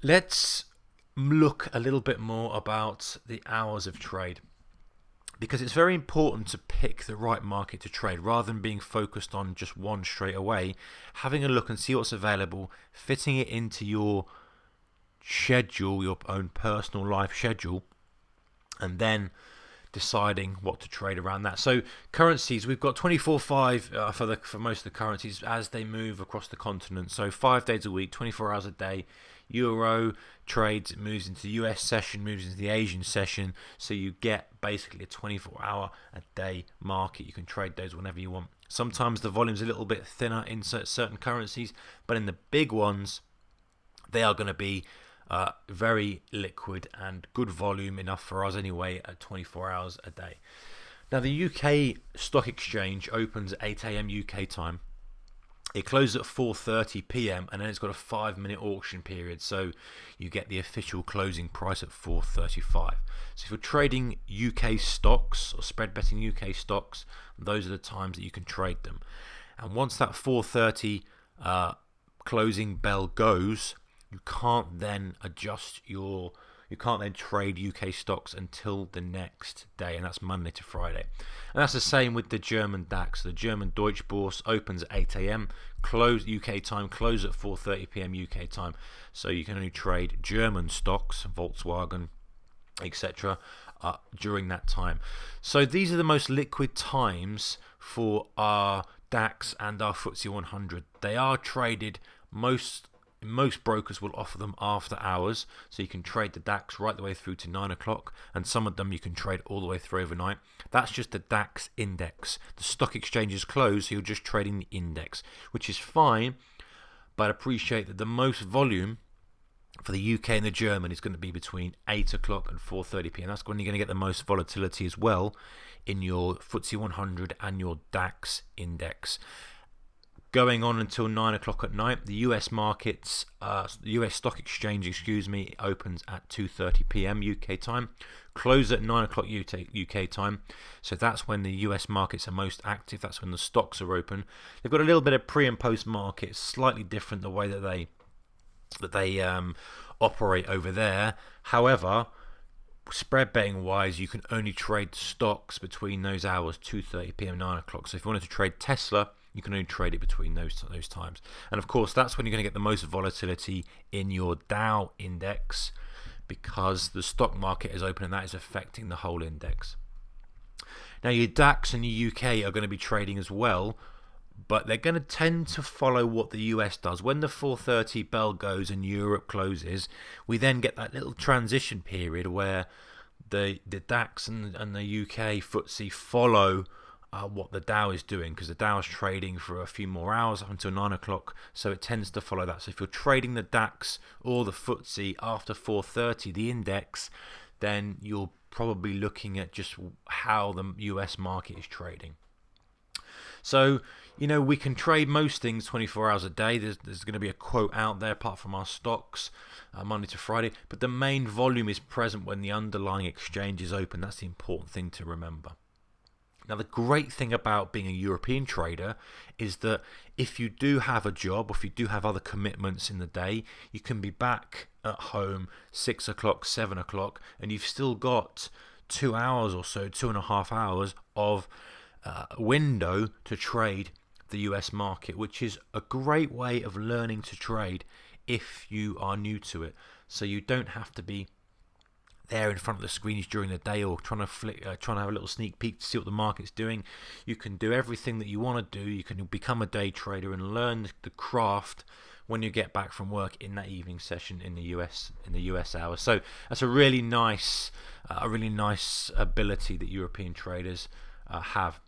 Let's look a little bit more about the hours of trade, because it's very important to pick the right market to trade rather than being focused on just one straight away. Having a look and see what's available, fitting it into your schedule, your own personal life schedule, and then deciding what to trade around that. So currencies, we've got 24/5 for most of the currencies as they move across the continent. So 5 days a week, 24 hours a day. Euro trades, it moves into the US session, moves into the Asian session. So you get basically a 24-hour a day market. You can trade those whenever you want. Sometimes the volume's a little bit thinner in certain currencies, but in the big ones, they are going to be very liquid and good volume, enough for us anyway, at 24 hours a day. Now the UK Stock Exchange opens at 8 a.m. UK time. It closes at 4:30 p.m. and then it's got a 5-minute auction period, so you get the official closing price at 4:35. So if you're trading UK stocks or spread betting UK stocks, those are the times that you can trade them. And once that 4:30 closing bell goes, you can't then trade UK stocks until the next day, and that's Monday to Friday. And that's the same with the German DAX. The German Deutsche Börse opens at 8 a.m. close UK time, close at 4:30 p.m. UK time. So you can only trade German stocks, Volkswagen, etc. During that time. So these are the most liquid times for our DAX and our FTSE 100. They are traded most brokers will offer them after hours, so you can trade the DAX right the way through to 9 o'clock, and some of them you can trade all the way through overnight. That's just the DAX index. The stock exchange is closed, so you're just trading the index, which is fine, but appreciate that the most volume for the UK and the German is going to be between 8 o'clock and 4:30 p.m. That's when you're going to get the most volatility as well in your FTSE 100 and your DAX index. Going on until 9 o'clock at night, the US markets, the US Stock Exchange, opens at 2:30 p.m. UK time, closes at 9 o'clock UK time. So that's when the US markets are most active. That's when the stocks are open. They've got a little bit of pre and post market, slightly different the way that they operate over there. However, spread betting wise, you can only trade stocks between those hours, 2:30 p.m. 9 o'clock. So if you wanted to trade Tesla, you can only trade it between those times. And of course, that's when you're going to get the most volatility in your Dow index, because the stock market is open and that is affecting the whole index. Now your DAX and your UK are going to be trading as well, but they're going to tend to follow what the US does. When the 4:30 bell goes and Europe closes, we then get that little transition period where the DAX and the UK FTSE follow what the Dow is doing, because the Dow is trading for a few more hours up until 9 o'clock, so it tends to follow that. So if you're trading the DAX or the FTSE after 4:30, the index, then you're probably looking at just how the US market is trading. So, we can trade most things 24 hours a day. There's going to be a quote out there apart from our stocks, Monday to Friday, but the main volume is present when the underlying exchange is open. That's the important thing to remember. Now, the great thing about being a European trader is that if you do have a job, or if you do have other commitments in the day, you can be back at home 6 o'clock, 7 o'clock, and you've still got 2 hours or so, 2.5 hours of window to trade the US market, which is a great way of learning to trade if you are new to it. So you don't have to be there in front of the screens during the day, or trying to have a little sneak peek to see what the market's doing. You can do everything that you want to do. You can become a day trader and learn the craft when you get back from work in that evening session in the US hours. So that's a really nice ability that European traders have.